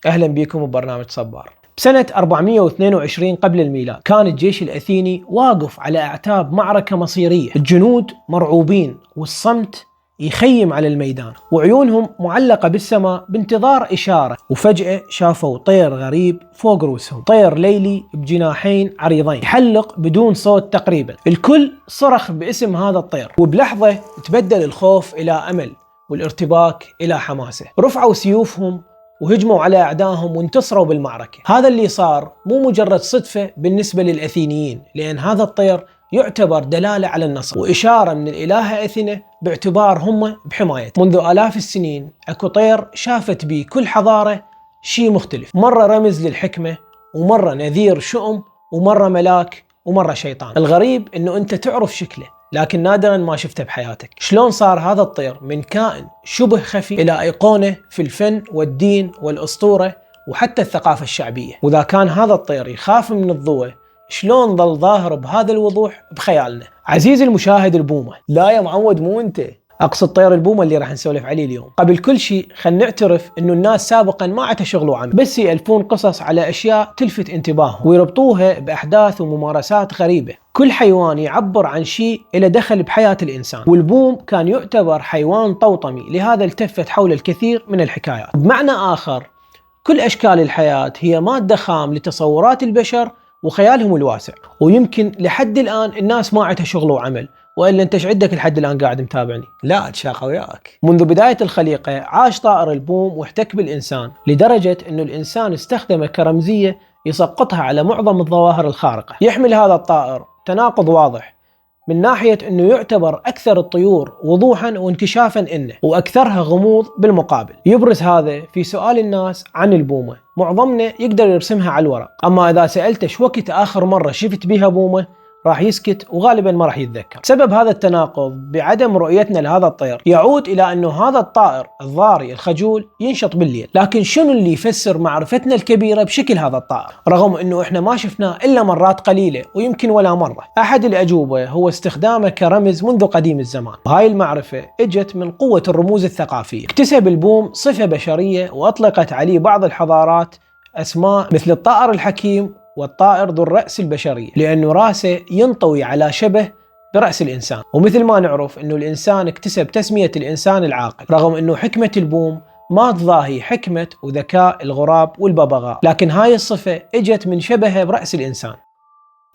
أهلا بكم ببرنامج صبار. بسنة 422 قبل الميلاد كان الجيش الأثيني واقف على أعتاب معركة مصيرية، الجنود مرعوبين والصمت يخيم على الميدان وعيونهم معلقة بالسماء بانتظار إشارة. وفجأة شافوا طير غريب فوق رؤوسهم، طير ليلي بجناحين عريضين يحلق بدون صوت تقريبا. الكل صرخ باسم هذا الطير، وبلحظة تبدل الخوف إلى أمل والارتباك إلى حماسة. رفعوا سيوفهم وهجموا على أعدائهم وانتصروا بالمعركة. هذا اللي صار مو مجرد صدفة بالنسبة للأثينيين، لأن هذا الطير يعتبر دلالة على النصر وإشارة من الإلهة أثينا باعتبار هم بحمايته. منذ آلاف السنين أكو طير شافت بيه كل حضارة شيء مختلف، مرة رمز للحكمة، ومرة نذير شؤم، ومرة ملاك، ومرة شيطان. الغريب إنه أنت تعرف شكله لكن نادرا ما شفته بحياتك. شلون صار هذا الطير من كائن شبه خفي إلى أيقونة في الفن والدين والأسطورة وحتى الثقافة الشعبية؟ وإذا كان هذا الطير يخاف من الضوء، شلون ظل ظاهر بهذا الوضوح بخيالنا؟ عزيزي المشاهد، البومة. لا يا معود، مو أنت، أقصد طير البومة اللي راح نسولف عليه اليوم. قبل كل شيء خلينا نعترف إنه الناس سابقا ما عاد شغلوا عنه، بس يألفون قصص على أشياء تلفت انتباههم ويربطوها بأحداث وممارسات غريبة. كل حيوان يعبر عن شيء إلى دخل بحياة الإنسان، والبوم كان يعتبر حيوان طوطمي، لهذا التفت حول الكثير من الحكايات. بمعنى آخر، كل أشكال الحياة هي مادة خام لتصورات البشر وخيالهم الواسع. ويمكن لحد الآن الناس ما عندها شغل وعمل، وإلا أنت ايش عندك لحد الآن قاعد متابعني؟ لا أتشاقى وياك. منذ بداية الخليقة عاش طائر البوم واحتك بالإنسان، لدرجة أنه الإنسان استخدمه كرمزية يسقطها على معظم الظواهر الخارقة. يحمل هذا الطائر تناقض واضح، من ناحية أنه يعتبر أكثر الطيور وضوحا وانكشافا إنه، وأكثرها غموض بالمقابل. يبرز هذا في سؤال الناس عن البومة، معظمنا يقدر يرسمها على الورق، أما إذا سألته شو وقت آخر مرة شفت بها بومة راح يسكت وغالبا ما راح يتذكر. سبب هذا التناقض بعدم رؤيتنا لهذا الطير يعود إلى أنه هذا الطائر الضاري الخجول ينشط بالليل. لكن شنو اللي يفسر معرفتنا الكبيرة بشكل هذا الطائر رغم أنه إحنا ما شفناه إلا مرات قليلة ويمكن ولا مرة؟ أحد الأجوبة هو استخدامه كرمز منذ قديم الزمان. هاي المعرفة اجت من قوة الرموز الثقافية. اكتسب البوم صفة بشرية وأطلقت عليه بعض الحضارات أسماء مثل الطائر الحكيم والطائر ذو الرأس البشري، لأنه راسه ينطوي على شبه برأس الإنسان. ومثل ما نعرف أنه الإنسان اكتسب تسمية الإنسان العاقل، رغم أنه حكمة البوم ما تضاهي حكمة وذكاء الغراب والببغاء، لكن هاي الصفة اجت من شبهه برأس الإنسان.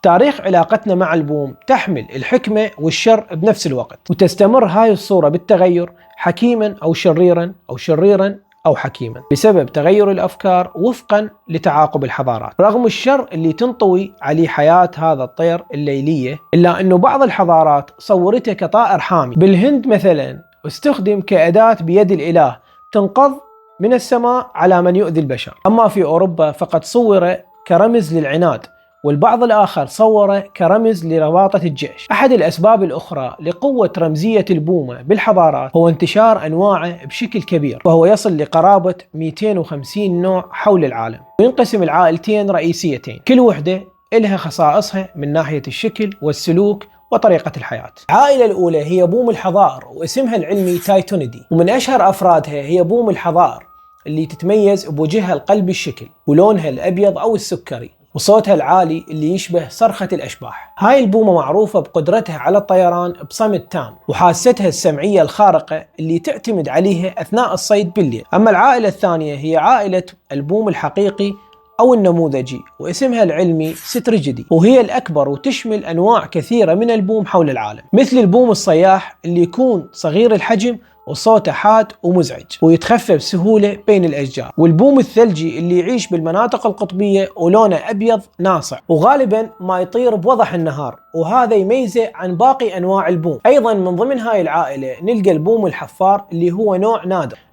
تاريخ علاقتنا مع البوم تحمل الحكمة والشر بنفس الوقت، وتستمر هاي الصورة بالتغير، حكيما أو شريرا، أو شريرا أو حكيما، بسبب تغير الأفكار وفقا لتعاقب الحضارات. رغم الشر اللي تنطوي عليه حياة هذا الطير الليلية، إلا أنه بعض الحضارات صورته كطائر حامي. بالهند مثلا استخدم كأداة بيد الإله تنقض من السماء على من يؤذي البشر. أما في أوروبا فقد صور كرمز للعناد، والبعض الآخر صوره كرمز لرباطة الجيش. أحد الأسباب الأخرى لقوة رمزية البومة بالحضارات هو انتشار أنواعه بشكل كبير، وهو يصل لقرابة 250 نوع حول العالم. وينقسم العائلتين رئيسيتين، كل وحدة إلها خصائصها من ناحية الشكل والسلوك وطريقة الحياة. العائلة الأولى هي بوم الحضار، واسمها العلمي تايتونيدي، ومن أشهر أفرادها هي بوم الحضار اللي تتميز بوجهها القلبي الشكل، ولونها الأبيض أو السكري، وصوتها العالي اللي يشبه صرخة الأشباح. هاي البومة معروفة بقدرتها على الطيران بصمت تام، وحاستها السمعية الخارقة اللي تعتمد عليها أثناء الصيد بالليل. أما العائلة الثانية هي عائلة البوم الحقيقي أو النموذجي، واسمها العلمي ستريجيدي، وهي الأكبر وتشمل أنواع كثيرة من البوم حول العالم، مثل البوم الصياح اللي يكون صغير الحجم وصوته حاد ومزعج ويتخفى بسهولة بين الأشجار، والبوم الثلجي اللي يعيش بالمناطق القطبية ولونه أبيض ناصع وغالبا ما يطير بوضح النهار، وهذا يميزه عن باقي أنواع البوم. أيضا من ضمن هاي العائلة نلقى البوم الحفار اللي هو نوع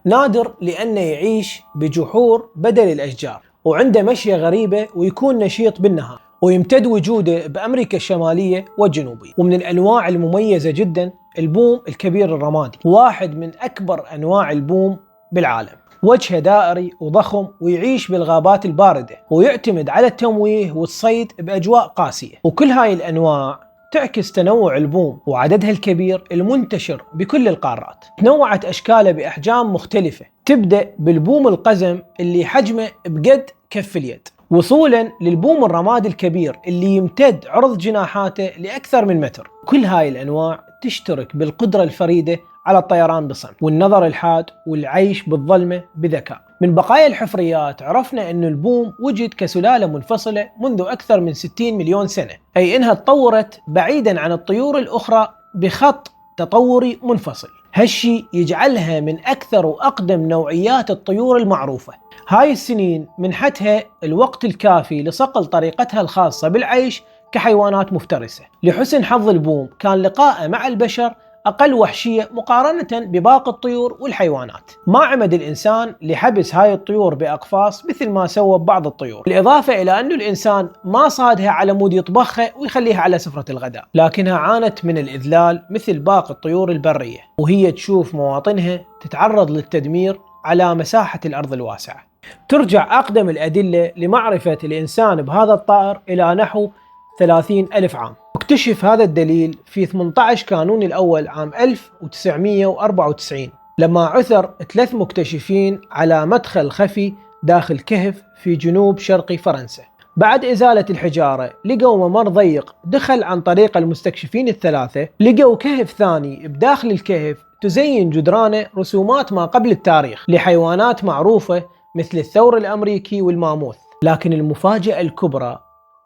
نادر لأنه يعيش بجحور بدل الأشجار، وعنده مشية غريبة ويكون نشيط بالنهار، ويمتد وجوده بأمريكا الشمالية والجنوبية. ومن الأنواع المميزة جدا البوم الكبير الرمادي، واحد من أكبر أنواع البوم بالعالم. وجهه دائري وضخم ويعيش بالغابات الباردة، ويعتمد على التمويه والصيد بأجواء قاسية. وكل هاي الأنواع تعكس تنوع البوم وعددها الكبير المنتشر بكل القارات. تنوعت أشكاله بأحجام مختلفة، تبدأ بالبوم القزم اللي حجمه بقد كف اليد، وصولا للبوم الرمادي الكبير اللي يمتد عرض جناحاته لأكثر من متر. كل هاي الأنواع تشترك بالقدرة الفريدة على الطيران بصمت والنظر الحاد والعيش بالظلمة بذكاء. من بقايا الحفريات عرفنا أن البوم وجد كسلالة منفصلة منذ أكثر من 60 مليون سنة، أي أنها تطورت بعيدا عن الطيور الأخرى بخط تطوري منفصل. هالشي يجعلها من أكثر وأقدم نوعيات الطيور المعروفة. هاي السنين منحتها الوقت الكافي لصقل طريقتها الخاصة بالعيش كحيوانات مفترسة. لحسن حظ البوم كان لقائه مع البشر أقل وحشية مقارنة بباقي الطيور والحيوانات. ما عمد الإنسان لحبس هاي الطيور بأقفاص مثل ما سوى ببعض الطيور، بالإضافة إلى أنه الإنسان ما صادها على مود يطبخها ويخليها على سفرة الغداء، لكنها عانت من الإذلال مثل باقي الطيور البرية، وهي تشوف مواطنها تتعرض للتدمير على مساحة الأرض الواسعة. ترجع أقدم الأدلة لمعرفة الإنسان بهذا الطائر إلى نحو 30,000 عام. اكتشف هذا الدليل في 18 كانون الأول عام 1994 لما عثر 3 مكتشفين على مدخل خفي داخل كهف في جنوب شرقي فرنسا. بعد إزالة الحجارة لقوا ممر ضيق دخل عن طريق المستكشفين الثلاثة. لقوا كهف ثاني بداخل الكهف تزين جدرانه رسومات ما قبل التاريخ لحيوانات معروفة مثل الثور الأمريكي والماموث. لكن المفاجأة الكبرى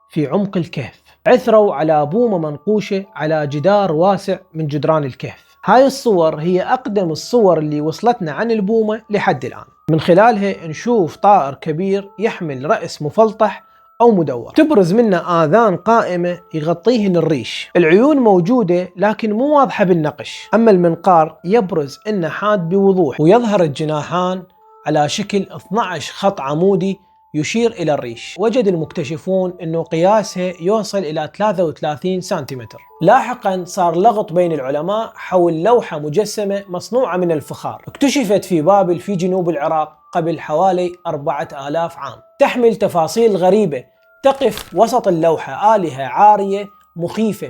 في عمق الكهف، عثروا على بومة منقوشة على جدار واسع من جدران الكهف. هاي الصور هي أقدم الصور اللي وصلتنا عن البومة لحد الآن. من خلالها نشوف طائر كبير يحمل رأس مفلطح أو مدور، تبرز منه آذان قائمة يغطيهن الريش. العيون موجودة لكن مو واضحة بالنقش، أما المنقار يبرز إنه حاد بوضوح، ويظهر الجناحان على شكل 12 خط عمودي يشير إلى الريش. وجد المكتشفون أنه قياسها يوصل إلى 33 سنتيمتر. لاحقا صار لغط بين العلماء حول لوحة مجسمة مصنوعة من الفخار، اكتشفت في بابل في جنوب العراق قبل حوالي 4000 عام، تحمل تفاصيل غريبة. تقف وسط اللوحة آلهة عارية مخيفة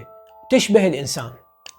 تشبه الإنسان.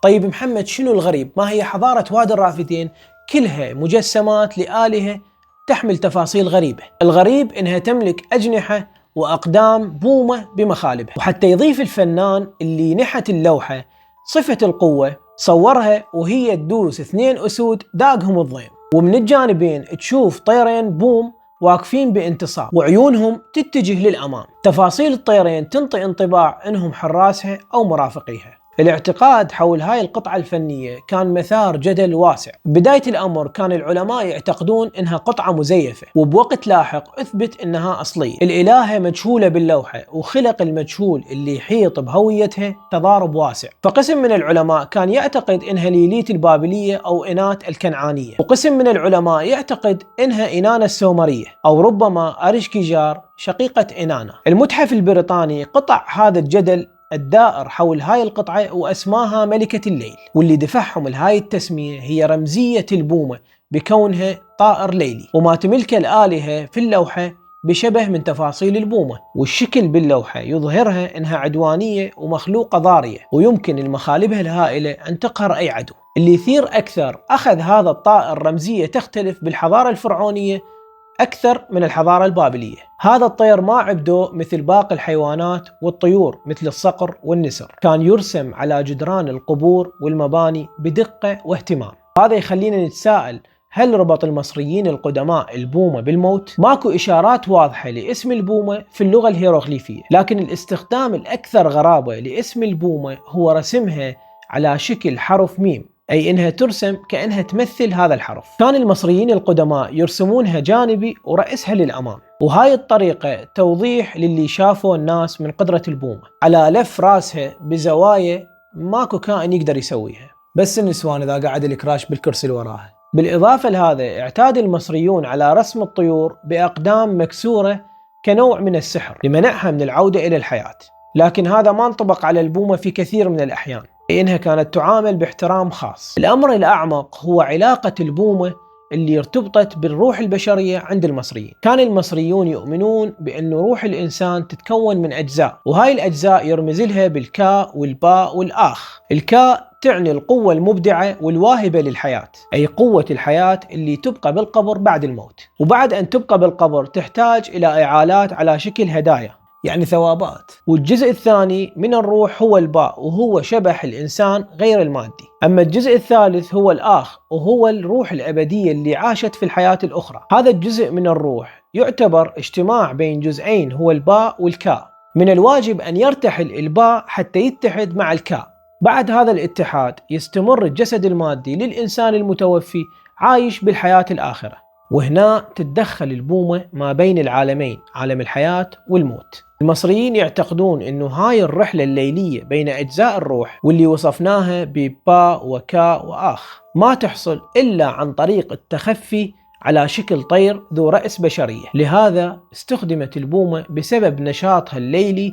طيب محمد، شنو الغريب؟ ما هي حضارة وادي الرافتين كلها مجسمات لآلهة تحمل تفاصيل غريبة. الغريب إنها تملك أجنحة وأقدام بومة بمخالبها. وحتى يضيف الفنان اللي نحت اللوحة صفة القوة، صورها وهي تدوس 2 أسود داقهم الضيم، ومن الجانبين تشوف طيرين بوم واقفين بانتصاب وعيونهم تتجه للأمام. تفاصيل الطيرين تنطي انطباع إنهم حراسها أو مرافقيها. الاعتقاد حول هاي القطعة الفنية كان مثار جدل واسع. بداية الأمر كان العلماء يعتقدون إنها قطعة مزيفة، وبوقت لاحق أثبت إنها أصلية. الإلهة مجهولة باللوحة، وخلق المجهول اللي يحيط بهويتها تضارب واسع. فقسم من العلماء كان يعتقد إنها ليليت البابلية أو إنات الكنعانية، وقسم من العلماء يعتقد إنها إنانا السومرية، أو ربما أرشكيجار شقيقة إنانا. المتحف البريطاني قطع هذا الجدل الدائر حول هاي القطعة وأسماها ملكة الليل، واللي دفعهم لهاي التسمية هي رمزية البومة بكونها طائر ليلي، وما تملكه الآلهة في اللوحة بشبه من تفاصيل البومة. والشكل باللوحة يظهرها إنها عدوانية ومخلوقة ضارية، ويمكن المخالبها الهائلة أن تقهر أي عدو. اللي يثير أكثر، أخذ هذا الطائر رمزية تختلف بالحضارة الفرعونية أكثر من الحضارة البابلية. هذا الطير ما عبده مثل باقي الحيوانات والطيور مثل الصقر والنسر، كان يرسم على جدران القبور والمباني بدقة واهتمام. هذا يخلينا نتساءل، هل ربط المصريين القدماء البومة بالموت؟ ماكو إشارات واضحة لاسم البومة في اللغة الهيروغليفية، لكن الاستخدام الأكثر غرابة لاسم البومة هو رسمها على شكل حرف ميم، أي إنها ترسم كأنها تمثل هذا الحرف. كان المصريين القدماء يرسمونها جانبي ورأسها للأمام، وهاي الطريقة توضيح للي شافوا الناس من قدرة البومة على لف راسها بزوايا ماكو كائن يقدر يسويها، بس النسوان إذا قعد الكراش بالكرسي اللي وراها. بالإضافة لهذا اعتاد المصريون على رسم الطيور بأقدام مكسورة كنوع من السحر لمنعها من العودة إلى الحياة، لكن هذا ما انطبق على البومة في كثير من الأحيان، إنها كانت تعامل باحترام خاص. الأمر الأعمق هو علاقة البومة اللي ارتبطت بالروح البشرية عند المصريين. كان المصريون يؤمنون بأن روح الإنسان تتكون من أجزاء، وهاي الأجزاء يرمز لها بالكاء والباء والآخ. الكاء تعني القوة المبدعة والواهبة للحياة، أي قوة الحياة اللي تبقى بالقبر بعد الموت، وبعد أن تبقى بالقبر تحتاج إلى إعالات على شكل هدايا، يعني ثوابات. والجزء الثاني من الروح هو الباء، وهو شبح الإنسان غير المادي. أما الجزء الثالث هو الآخ، وهو الروح الأبدية اللي عاشت في الحياة الأخرى. هذا الجزء من الروح يعتبر اجتماع بين جزئين هو الباء والكاء. من الواجب أن يرتحل الباء حتى يتحد مع الكاء. بعد هذا الاتحاد يستمر الجسد المادي للإنسان المتوفي عايش بالحياة الآخرة، وهنا تتدخل البومة ما بين العالمين، عالم الحياة والموت. المصريين يعتقدون أنه هاي الرحلة الليلية بين أجزاء الروح واللي وصفناها بباء وكاء وآخ ما تحصل إلا عن طريق التخفي على شكل طير ذو رأس بشرية. لهذا استخدمت البومة بسبب نشاطها الليلي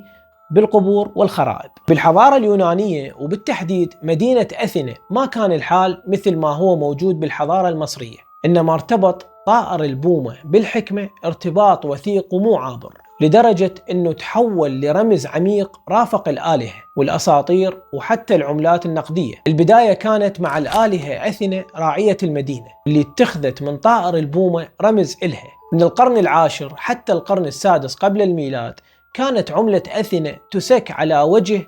بالقبور والخرائب. بالحضارة اليونانية وبالتحديد مدينة أثينا ما كان الحال مثل ما هو موجود بالحضارة المصرية، إنما ارتبط طائر البومة بالحكمة ارتباط وثيق ومو عابر، لدرجة أنه تحول لرمز عميق رافق الآلهة والأساطير وحتى العملات النقدية. البداية كانت مع الآلهة أثينا راعية المدينة اللي اتخذت من طائر البومة رمز إلها. من القرن العاشر حتى القرن السادس قبل الميلاد كانت عملة أثينا تسك على وجه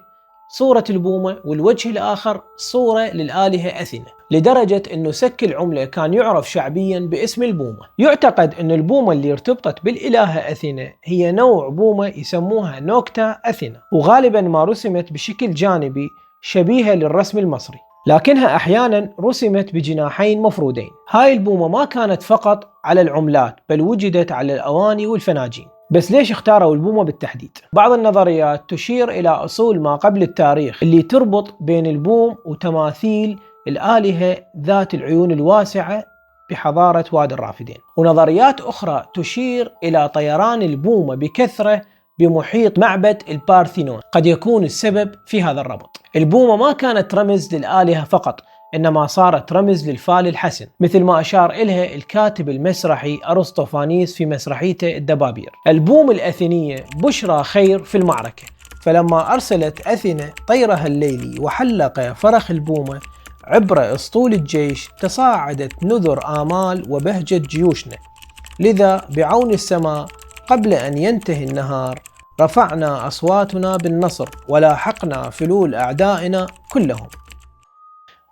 صورة البومة، والوجه الآخر صورة للآلهة أثينا، لدرجة أنه سك العملة كان يعرف شعبيا باسم البومة. يعتقد أن البومة اللي ارتبطت بالإلهة أثينا هي نوع بومة يسموها نوكتا أثينا، وغالبا ما رسمت بشكل جانبي شبيهة للرسم المصري، لكنها أحيانا رسمت بجناحين مفرودين. هاي البومة ما كانت فقط على العملات بل وجدت على الأواني والفناجين. بس ليش اختاروا البومة بالتحديد؟ بعض النظريات تشير إلى أصول ما قبل التاريخ اللي تربط بين البوم وتماثيل الآلهة ذات العيون الواسعة بحضارة وادي الرافدين، ونظريات أخرى تشير إلى طيران البومة بكثرة بمحيط معبد البارثينون قد يكون السبب في هذا الربط. البومة ما كانت رمز للآلهة فقط، إنما صارت رمز للفال الحسن، مثل ما أشار إلها الكاتب المسرحي أرسطوفانيس في مسرحيته الدبابير. البوم الأثينية بشرى خير في المعركة، فلما أرسلت أثينا طيرها الليلي وحلق فرخ البومة عبر أسطول الجيش تصاعدت نذر آمال وبهجة جيوشنا. لذا بعون السماء قبل أن ينتهي النهار رفعنا أصواتنا بالنصر ولاحقنا فلول أعدائنا كلهم.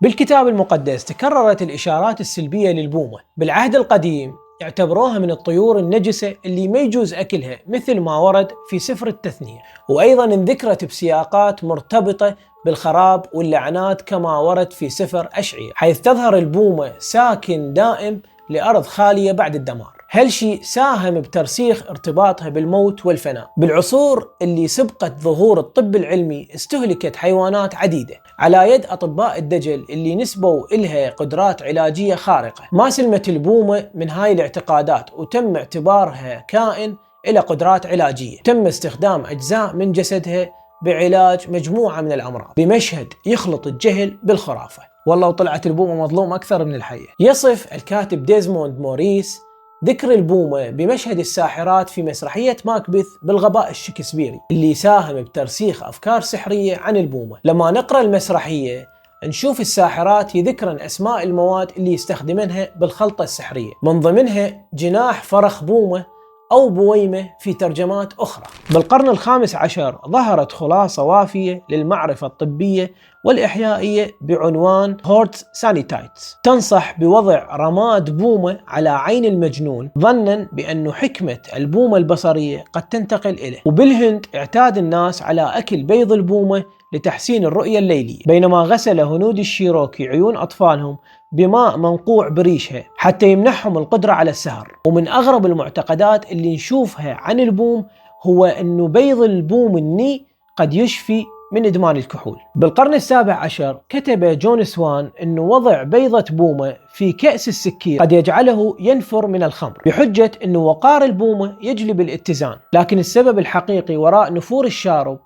بالكتاب المقدس تكررت الإشارات السلبية للبومة. بالعهد القديم يعتبروها من الطيور النجسة اللي ما يجوز أكلها مثل ما ورد في سفر التثنية، وأيضا انذكرت بسياقات مرتبطة بالخراب واللعنات كما ورد في سفر أشعياء، حيث تظهر البومة ساكن دائم لأرض خالية بعد الدمار. هالشيء ساهم بترسيخ ارتباطها بالموت والفناء. بالعصور اللي سبقت ظهور الطب العلمي استهلكت حيوانات عديدة على يد أطباء الدجل اللي نسبوا إلها قدرات علاجية خارقة. ما سلمت البومة من هاي الاعتقادات وتم اعتبارها كائن إلى قدرات علاجية. تم استخدام أجزاء من جسدها بعلاج مجموعة من الأمراض بمشهد يخلط الجهل بالخرافة. والله وطلعت البومة مظلوم أكثر من الحية. يصف الكاتب ديزموند موريس ذكر البومة بمشهد الساحرات في مسرحية ماكبث بالغباء الشكسبيري اللي ساهم بترسيخ أفكار سحرية عن البومة. لما نقرأ المسرحية نشوف الساحرات يذكرن أسماء المواد اللي يستخدمنها بالخلطة السحرية، من ضمنها جناح فرخ بومة أو بويمة في ترجمات أخرى. بالقرن الخامس عشر ظهرت خلاصة وافية للمعرفة الطبية والإحيائية بعنوان هورت سانيتايتس، تنصح بوضع رماد بومة على عين المجنون ظنا بأن حكمة البومة البصرية قد تنتقل إليه. وبالهند اعتاد الناس على أكل بيض البومة لتحسين الرؤية الليلية، بينما غسل هنود الشيروكي عيون أطفالهم بماء منقوع بريشها حتى يمنحهم القدرة على السهر. ومن أغرب المعتقدات اللي نشوفها عن البوم هو أنه بيض البوم الني قد يشفي من إدمان الكحول. بالقرن السابع عشر كتب جون سوان أنه وضع بيضة بومة في كأس السكير قد يجعله ينفر من الخمر، بحجة أنه وقار البومة يجلب الاتزان، لكن السبب الحقيقي وراء نفور الشارب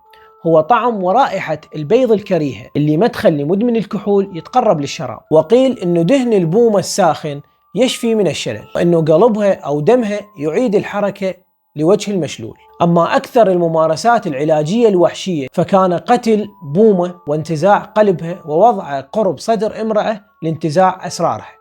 هو طعم ورائحة البيض الكريهة اللي مدخل لمدمن الكحول يتقرب للشراب. وقيل إنه دهن البومة الساخن يشفي من الشلل، وأنه قلبها أو دمها يعيد الحركة لوجه المشلول. أما أكثر الممارسات العلاجية الوحشية فكان قتل بومة وانتزاع قلبها ووضعه قرب صدر امرأة لانتزاع أسرارها.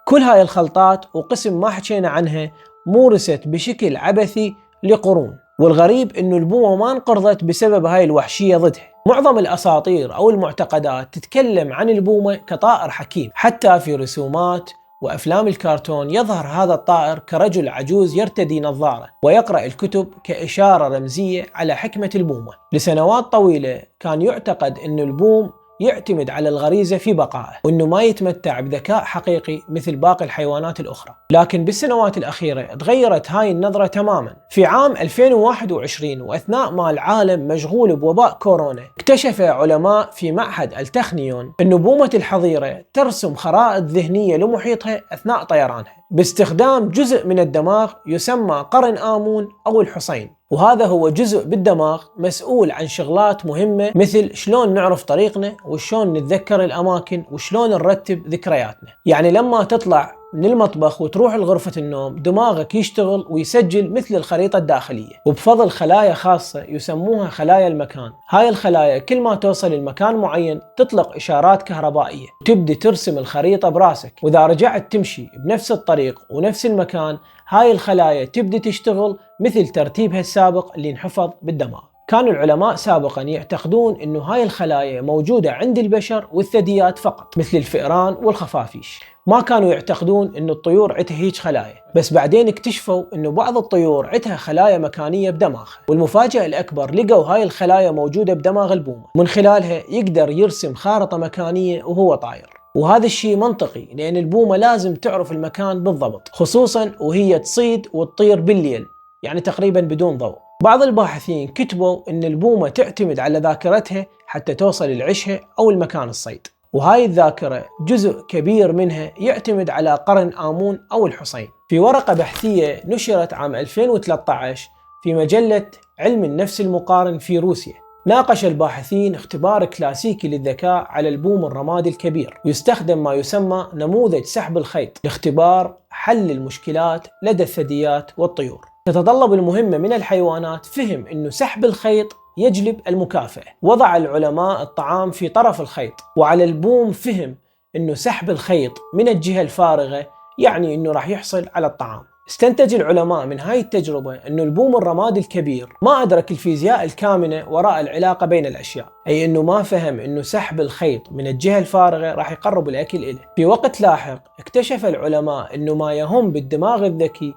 كل هاي الخلطات وقسم ما حكينا عنها مورست بشكل عبثي لقرون، والغريب انه البومة ما انقرضت بسبب هاي الوحشية ضدها. معظم الاساطير او المعتقدات تتكلم عن البومة كطائر حكيم، حتى في رسومات وافلام الكرتون يظهر هذا الطائر كرجل عجوز يرتدي نظارة ويقرأ الكتب كإشارة رمزية على حكمة البومة. لسنوات طويلة كان يعتقد ان البوم يعتمد على الغريزة في بقائه، وأنه ما يتمتع بذكاء حقيقي مثل باقي الحيوانات الأخرى. لكن بالسنوات الأخيرة تغيرت هاي النظرة تماما. في عام 2021 وأثناء ما العالم مشغول بوباء كورونا، اكتشف علماء في معهد التخنيون أن بومة الحظيرة ترسم خرائط ذهنية لمحيطها أثناء طيرانها باستخدام جزء من الدماغ يسمى قرن آمون أو الحصين، وهذا هو جزء بالدماغ مسؤول عن شغلات مهمة مثل شلون نعرف طريقنا وشلون نتذكر الأماكن وشلون نرتب ذكرياتنا. يعني لما تطلع من المطبخ وتروح لغرفة النوم دماغك يشتغل ويسجل مثل الخريطة الداخلية، وبفضل خلايا خاصة يسموها خلايا المكان. هاي الخلايا كل ما توصل لمكان معين تطلق إشارات كهربائية وتبدي ترسم الخريطة براسك، وإذا رجعت تمشي بنفس الطريق ونفس المكان هاي الخلايا تبدي تشتغل مثل ترتيبها السابق اللي انحفظ بالدماغ. كانوا العلماء سابقا يعتقدون انه هاي الخلايا موجودة عند البشر والثدييات فقط مثل الفئران والخفافيش، ما كانوا يعتقدون انه الطيور عندها هيج خلايا. بس بعدين اكتشفوا انه بعض الطيور عندها خلايا مكانية بدماغها، والمفاجأة الاكبر لقوا هاي الخلايا موجودة بدماغ البومة، من خلالها يقدر يرسم خارطة مكانية وهو طاير. وهذا الشيء منطقي لأن البومة لازم تعرف المكان بالضبط، خصوصا وهي تصيد وتطير بالليل، يعني تقريبا بدون ضوء. بعض الباحثين كتبوا أن البومة تعتمد على ذاكرتها حتى توصل لعشها أو المكان الصيد، وهاي الذاكرة جزء كبير منها يعتمد على قرن آمون أو الحصين. في ورقة بحثية نشرت عام 2013 في مجلة علم النفس المقارن في روسيا، ناقش الباحثين اختبار كلاسيكي للذكاء على البوم الرمادي الكبير، يستخدم ما يسمى نموذج سحب الخيط لاختبار حل المشكلات لدى الثدييات والطيور. تتطلب المهمة من الحيوانات فهم أنه سحب الخيط يجلب المكافأة. وضع العلماء الطعام في طرف الخيط، وعلى البوم فهم أنه سحب الخيط من الجهة الفارغة يعني أنه راح يحصل على الطعام. استنتج العلماء من هاي التجربة أن البوم الرمادي الكبير ما أدرك الفيزياء الكامنة وراء العلاقة بين الأشياء، أي أنه ما فهم أنه سحب الخيط من الجهة الفارغة راح يقرب الأكل إليه. في وقت لاحق اكتشف العلماء أنه ما يهم بالدماغ الذكي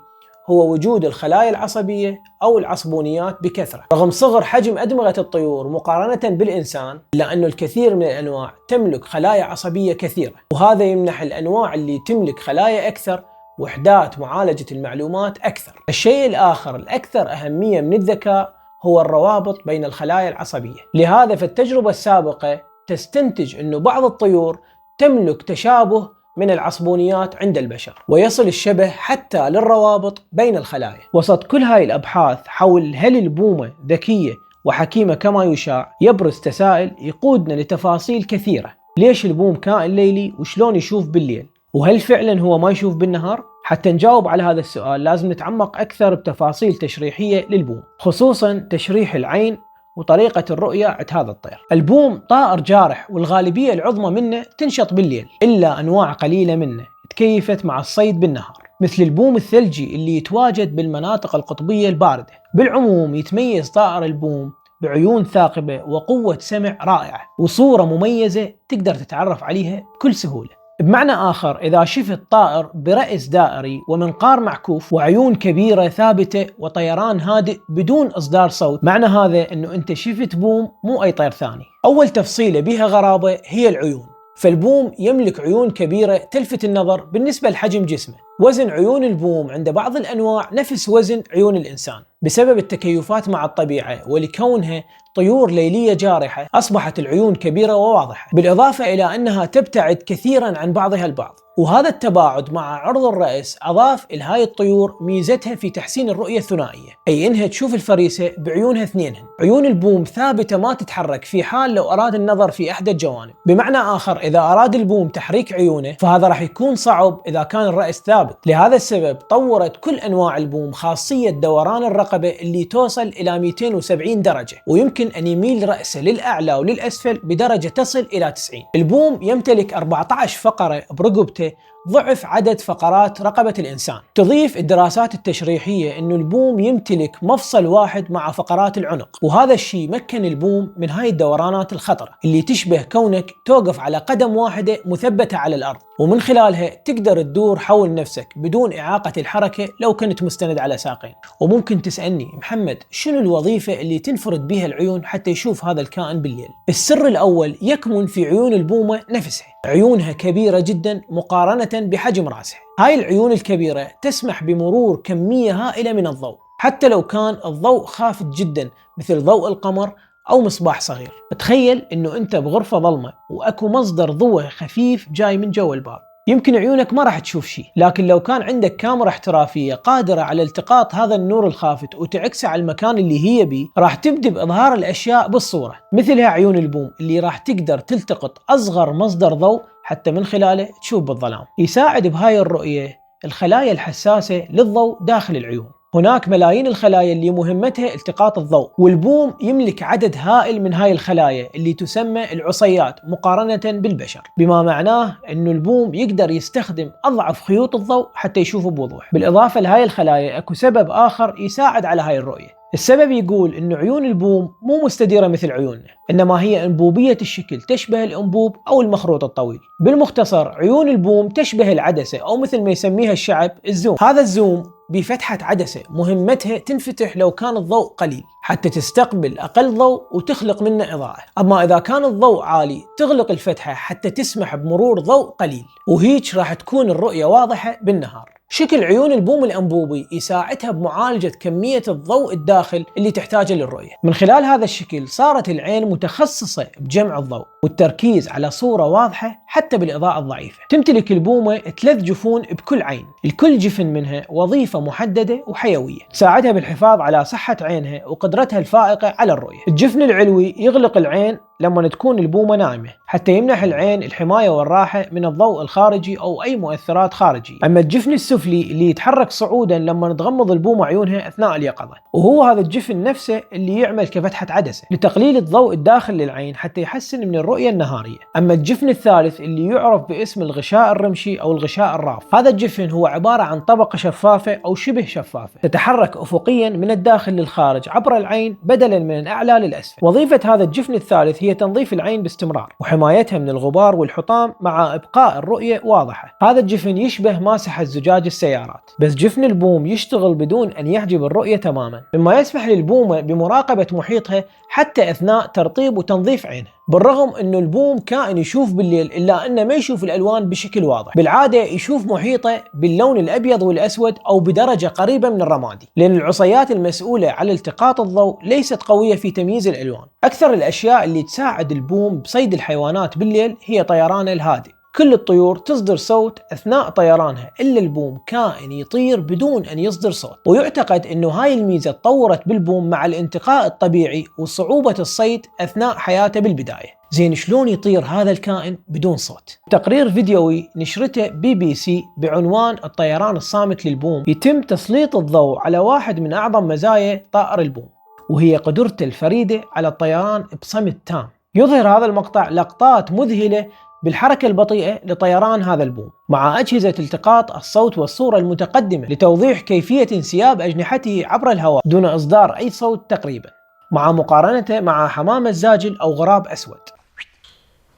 هو وجود الخلايا العصبية أو العصبونيات بكثرة. رغم صغر حجم أدمغة الطيور مقارنة بالإنسان، إلا أنه الكثير من الأنواع تملك خلايا عصبية كثيرة، وهذا يمنح الأنواع اللي تملك خلايا أكثر وحدات معالجة المعلومات أكثر. الشيء الآخر الأكثر أهمية من الذكاء هو الروابط بين الخلايا العصبية. لهذا فالتجربة السابقة تستنتج أنه بعض الطيور تملك تشابه من العصبونيات عند البشر، ويصل الشبه حتى للروابط بين الخلايا. وسط كل هاي الأبحاث حول هل البومة ذكية وحكيمة كما يشاع، يبرز تساؤل يقودنا لتفاصيل كثيرة. ليش البوم كائن ليلي وشلون يشوف بالليل؟ وهل فعلا هو ما يشوف بالنهار؟ حتى نجاوب على هذا السؤال لازم نتعمق أكثر بتفاصيل تشريحية للبوم، خصوصا تشريح العين وطريقة الرؤية عند هذا الطير. البوم طائر جارح والغالبية العظمى منه تنشط بالليل، إلا أنواع قليلة منه تكيفت مع الصيد بالنهار، مثل البوم الثلجي اللي يتواجد بالمناطق القطبية الباردة. بالعموم يتميز طائر البوم بعيون ثاقبة وقوة سمع رائعة وصورة مميزة تقدر تتعرف عليها بكل سهولة. بمعنى آخر، إذا شفت طائر برأس دائري ومنقار معكوف وعيون كبيرة ثابتة وطيران هادئ بدون إصدار صوت، معنى هذا أنه أنت شفت بوم مو أي طير ثاني. أول تفصيلة بها غرابة هي العيون، فالبوم يملك عيون كبيرة تلفت النظر بالنسبة لحجم جسمه، وزن عيون البوم عند بعض الأنواع نفس وزن عيون الإنسان بسبب التكيفات مع الطبيعة، ولكونها طيور ليلية جارحة أصبحت العيون كبيرة وواضحة، بالإضافة إلى أنها تبتعد كثيرا عن بعضها البعض. وهذا التباعد مع عرض الرأس أضاف لهاي الطيور ميزتها في تحسين الرؤية الثنائية، أي إنها تشوف الفريسة بعيونها اثنينهن. عيون البوم ثابتة ما تتحرك في حال لو أراد النظر في إحدى الجوانب. بمعنى آخر، إذا أراد البوم تحريك عيونه فهذا راح يكون صعب إذا كان الرأس ثابت. لهذا السبب طورت كل أنواع البوم خاصية دوران الرقبة اللي توصل إلى 270 درجة، ويمكن أن يميل رأسه للأعلى وللأسفل بدرجة تصل إلى 90. البوم يمتلك 14 فقرة برقبته ضعف عدد فقرات رقبة الإنسان. تضيف الدراسات التشريحية أن البوم يمتلك مفصل واحد مع فقرات العنق، وهذا الشيء مكن البوم من هاي الدورانات الخطرة اللي تشبه كونك توقف على قدم واحدة مثبتة على الأرض، ومن خلالها تقدر تدور حول نفسك بدون إعاقة الحركة لو كنت مستند على ساقين. وممكن تسألني محمد، شنو الوظيفة اللي تنفرد بها العيون حتى يشوف هذا الكائن بالليل؟ السر الأول يكمن في عيون البومة نفسها. عيونها كبيرة جدا مقارنة بحجم رأسها. هاي العيون الكبيرة تسمح بمرور كمية هائلة من الضوء حتى لو كان الضوء خافت جدا مثل ضوء القمر أو مصباح صغير. تخيل إنه أنت بغرفة ظلمة وأكو مصدر ضوء خفيف جاي من جوا الباب، يمكن عيونك ما راح تشوف شيء، لكن لو كان عندك كاميرا احترافية قادرة على التقاط هذا النور الخافت وتعكسه على المكان اللي هي بيه، راح تبدأ بإظهار الأشياء بالصورة. مثلها عيون البوم اللي راح تقدر تلتقط أصغر مصدر ضوء حتى من خلاله تشوف بالظلام. يساعد بهاي الرؤية الخلايا الحساسة للضوء داخل العيون. هناك ملايين الخلايا اللي مهمتها التقاط الضوء، والبوم يملك عدد هائل من هاي الخلايا اللي تسمى العصيات مقارنة بالبشر، بما معناه انه البوم يقدر يستخدم اضعف خيوط الضوء حتى يشوفه بوضوح. بالاضافة لهاي الخلايا اكو سبب اخر يساعد على هاي الرؤية. السبب يقول انه عيون البوم مو مستديرة مثل عيوننا، انما هي انبوبية الشكل تشبه الانبوب او المخروط الطويل. بالمختصر عيون البوم تشبه العدسة، او مثل ما يسميها الشعب الزوم. هذا الزوم بفتحة عدسة مهمتها تنفتح لو كان الضوء قليل حتى تستقبل أقل ضوء وتخلق منه إضاءة. أما إذا كان الضوء عالي تغلق الفتحة حتى تسمح بمرور ضوء قليل، وهيك راح تكون الرؤية واضحة بالنهار. شكل عيون البوم الأنبوبي يساعدها بمعالجة كمية الضوء الداخل اللي تحتاجه للرؤية. من خلال هذا الشكل صارت العين متخصصة بجمع الضوء والتركيز على صورة واضحة حتى بالإضاءة الضعيفة. تمتلك البومة 3 جفون بكل عين، الكل جفن منها وظيفة محددة وحيوية تساعدها بالحفاظ على صحة عينها وقدرتها الفائقة على الرؤية. الجفن العلوي يغلق العين لما تكون البومة نايمة حتى يمنح العين الحماية والراحة من الضوء الخارجي أو أي مؤثرات خارجية. أما الجفن السفلي اللي يتحرك صعودا لما تغمض البومة عيونها أثناء اليقظة، وهو هذا الجفن نفسه اللي يعمل كفتحة عدسة لتقليل الضوء الداخل للعين حتى يحسن من الرؤية النهارية. أما الجفن الثالث اللي يعرف باسم الغشاء الرمشي أو الغشاء الراف، هذا الجفن هو عبارة عن طبقة شفافة أو شبه شفافة تتحرك أفقيا من الداخل للخارج عبر العين بدلا من الأعلى للأسفل. وظيفة هذا الجفن الثالث هي تنظيف العين باستمرار وحمايتها من الغبار والحطام مع إبقاء الرؤية واضحة. هذا الجفن يشبه ماسحة زجاج السيارات، بس جفن البوم يشتغل بدون أن يحجب الرؤية تماما، مما يسمح للبومة بمراقبة محيطها حتى أثناء ترطيب وتنظيف عينها. بالرغم أنه البوم كائن يشوف بالليل إلا أنه ما يشوف الألوان بشكل واضح، بالعادة يشوف محيطه باللون الأبيض والأسود أو بدرجة قريبة من الرمادي، لأن العصيات المسؤولة على التقاط الضوء ليست قوية في تمييز الألوان. أكثر الأشياء اللي تساعد البوم بصيد الحيوانات بالليل هي طيرانه الهادئ. كل الطيور تصدر صوت أثناء طيرانها إلا البوم، كائن يطير بدون أن يصدر صوت. ويعتقد أنه هاي الميزة تطورت بالبوم مع الانتقاء الطبيعي وصعوبة الصيد أثناء حياته بالبداية. زين شلون يطير هذا الكائن بدون صوت؟ تقرير فيديوي نشرته BBC بعنوان الطيران الصامت للبوم يتم تسليط الضوء على واحد من أعظم مزايا طائر البوم، وهي قدرته الفريدة على الطيران بصمت تام. يظهر هذا المقطع لقطات مذهلة بالحركة البطيئة لطيران هذا البوم مع أجهزة التقاط الصوت والصورة المتقدمة لتوضيح كيفية انسياب أجنحته عبر الهواء دون إصدار أي صوت تقريبا، مع مقارنته مع حمام الزاجل أو غراب أسود.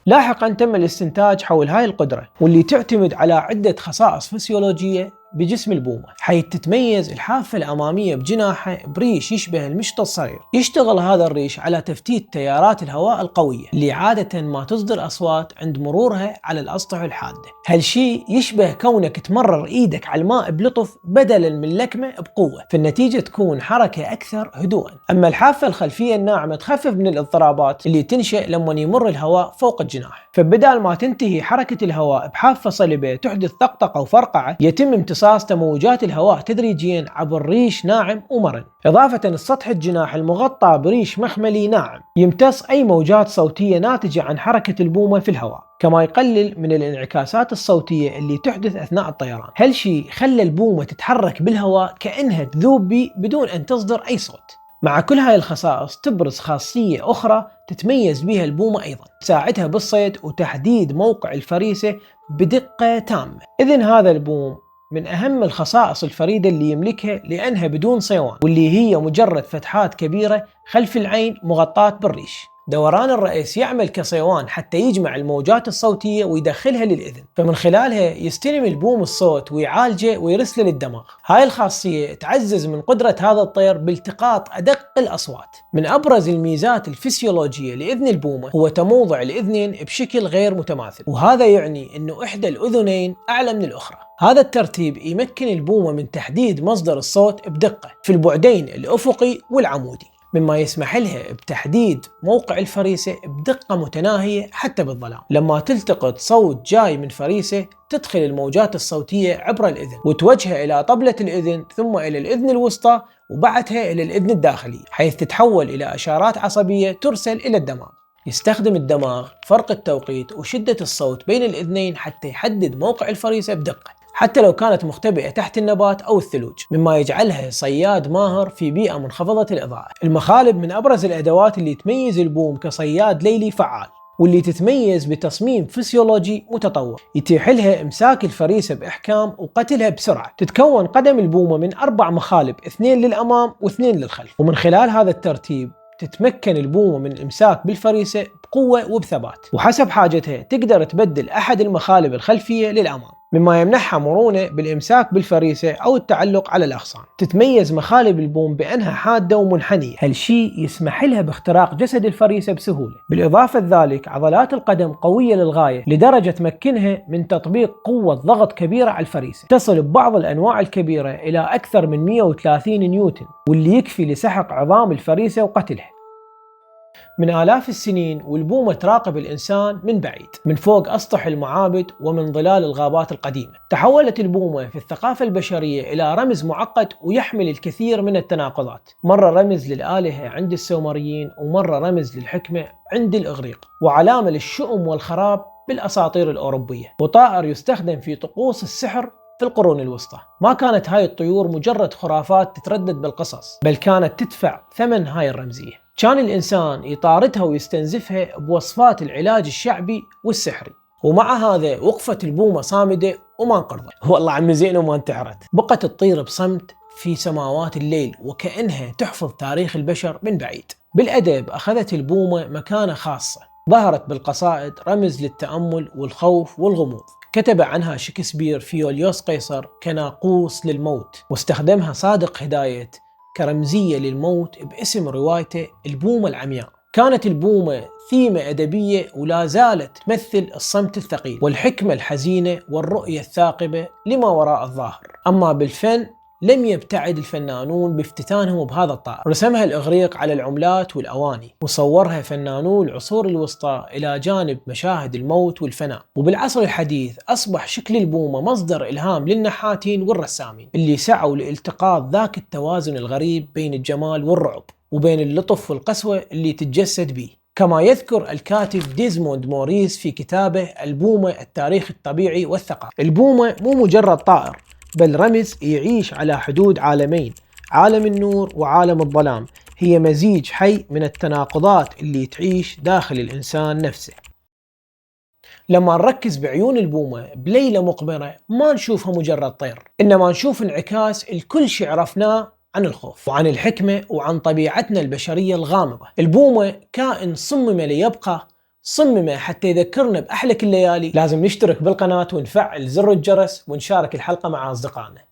لاحقا تم الاستنتاج حول هاي القدرة واللي تعتمد على عدة خصائص فسيولوجية بجسم البومة، حيث تتميز الحافة الأمامية بجناحه بريش يشبه المشط الصغير. يشتغل هذا الريش على تفتيت تيارات الهواء القوية اللي عادة ما تصدر أصوات عند مرورها على الأسطح الحادة. هالشي يشبه كونك تمرر إيدك على الماء بلطف بدلا من لكمة بقوة، فالنتيجة تكون حركة أكثر هدوءا. أما الحافة الخلفية الناعمة تخفف من الاضطرابات اللي تنشأ لما يمر الهواء فوق الجناح، فبدال ما تنتهي حركة الهواء بحافة صلبة تحدث طقطقة وفرقعة، يتم امتصاص تموجات الهواء تدريجيا عبر ريش ناعم ومرن. إضافة لسطح الجناح المغطى بريش مخملي ناعم يمتص أي موجات صوتية ناتجة عن حركة البومة في الهواء، كما يقلل من الانعكاسات الصوتية اللي تحدث أثناء الطيران. هالشي خلى البومة تتحرك بالهواء كأنها تذوب بيه بدون أن تصدر أي صوت. مع كل هاي الخصائص تبرز خاصية أخرى تتميز بها البومة أيضا، تساعدها بالصيد وتحديد موقع الفريسة بدقة تامة. إذن هذا البوم من أهم الخصائص الفريدة اللي يملكها، لأنها بدون صيوان، واللي هي مجرد فتحات كبيرة خلف العين مغطاة بالريش. دوران الرأس يعمل كصيوان حتى يجمع الموجات الصوتية ويدخلها للإذن، فمن خلالها يستلم البوم الصوت ويعالجه ويرسله للدماغ. هاي الخاصية تعزز من قدرة هذا الطير بالتقاط أدق الأصوات. من أبرز الميزات الفسيولوجية لإذن البومة هو تموضع الإذنين بشكل غير متماثل، وهذا يعني أنه إحدى الأذنين أعلى من الأخرى. هذا الترتيب يمكن البومة من تحديد مصدر الصوت بدقة في البعدين الأفقي والعمودي، مما يسمح لها بتحديد موقع الفريسة بدقة متناهية حتى بالظلام. لما تلتقط صوت جاي من فريسة تدخل الموجات الصوتية عبر الإذن وتوجهها إلى طبلة الإذن، ثم إلى الإذن الوسطى، وبعدها إلى الإذن الداخلي، حيث تتحول إلى إشارات عصبية ترسل إلى الدماغ. يستخدم الدماغ فرق التوقيت وشدة الصوت بين الإذنين حتى يحدد موقع الفريسة بدقة، حتى لو كانت مختبئة تحت النبات أو الثلوج، مما يجعلها صياد ماهر في بيئة منخفضة الإضاءة. المخالب من أبرز الأدوات اللي تميز البوم كصياد ليلي فعال، واللي تتميز بتصميم فسيولوجي متطور يتيح لها إمساك الفريسة بإحكام وقتلها بسرعة. تتكون قدم البومة من 4 مخالب، 2 للأمام و2 للخلف، ومن خلال هذا الترتيب تتمكن البومة من الإمساك بالفريسة بقوة وبثبات، وحسب حاجتها تقدر تبدل أحد المخالب الخلفية للأمام، مما يمنحها مرونة بالإمساك بالفريسة أو التعلق على الأغصان. تتميز مخالب البوم بأنها حادة ومنحنية، هالشي يسمح لها باختراق جسد الفريسة بسهولة. بالإضافة لذلك عضلات القدم قوية للغاية، لدرجة تمكنها من تطبيق قوة ضغط كبيرة على الفريسة تصل ببعض الأنواع الكبيرة إلى أكثر من 130 نيوتن، واللي يكفي لسحق عظام الفريسة وقتلها. من آلاف السنين والبومة تراقب الإنسان من بعيد، من فوق أسطح المعابد ومن ظلال الغابات القديمة. تحولت البومة في الثقافة البشرية إلى رمز معقد ويحمل الكثير من التناقضات، مرة رمز للآلهة عند السومريين، ومرة رمز للحكمة عند الإغريق، وعلامة للشؤم والخراب بالأساطير الأوروبية، وطائر يستخدم في طقوس السحر في القرون الوسطى. ما كانت هاي الطيور مجرد خرافات تتردد بالقصص، بل كانت تدفع ثمن هاي الرمزية. كان الإنسان يطاردها ويستنزفها بوصفات العلاج الشعبي والسحري، ومع هذا وقفت البومة صامدة وما انقرضت. والله عم زين وما انتحرت، بقت تطير بصمت في سماوات الليل وكأنها تحفظ تاريخ البشر من بعيد. بالأدب أخذت البومة مكانة خاصة، ظهرت بالقصائد رمز للتأمل والخوف والغموض. كتب عنها شكسبير في يوليوس قيصر كناقوس للموت، واستخدمها صادق هداية كرمزية للموت باسم روايته البومة العمياء. كانت البومة ثيمة أدبية ولا زالت تمثل الصمت الثقيل والحكمة الحزينة والرؤية الثاقبة لما وراء الظاهر. أما بالفن لم يبتعد الفنانون بافتتانهم بهذا الطائر. رسمها الإغريق على العملات والأواني، وصورها فنانو العصور الوسطى إلى جانب مشاهد الموت والفناء. وبالعصر الحديث أصبح شكل البومة مصدر إلهام للنحاتين والرسامين اللي سعوا لالتقاط ذاك التوازن الغريب بين الجمال والرعب، وبين اللطف والقسوة اللي تتجسد به. كما يذكر الكاتب ديزموند موريس في كتابه البومة التاريخ الطبيعي والثقافة، البومة مو مجرد طائر، بل رمز يعيش على حدود عالمين، عالم النور وعالم الظلام. هي مزيج حي من التناقضات اللي تعيش داخل الإنسان نفسه. لما نركز بعيون البومة بليلة مقبرة ما نشوفها مجرد طير، إنما نشوف انعكاس الكل شيء عرفناه عن الخوف وعن الحكمة وعن طبيعتنا البشرية الغامضة. البومة كائن صمم ليبقى، صممه حتى يذكرنا بأحلك الليالي. لازم نشترك بالقناة ونفعل زر الجرس ونشارك الحلقة مع أصدقائنا.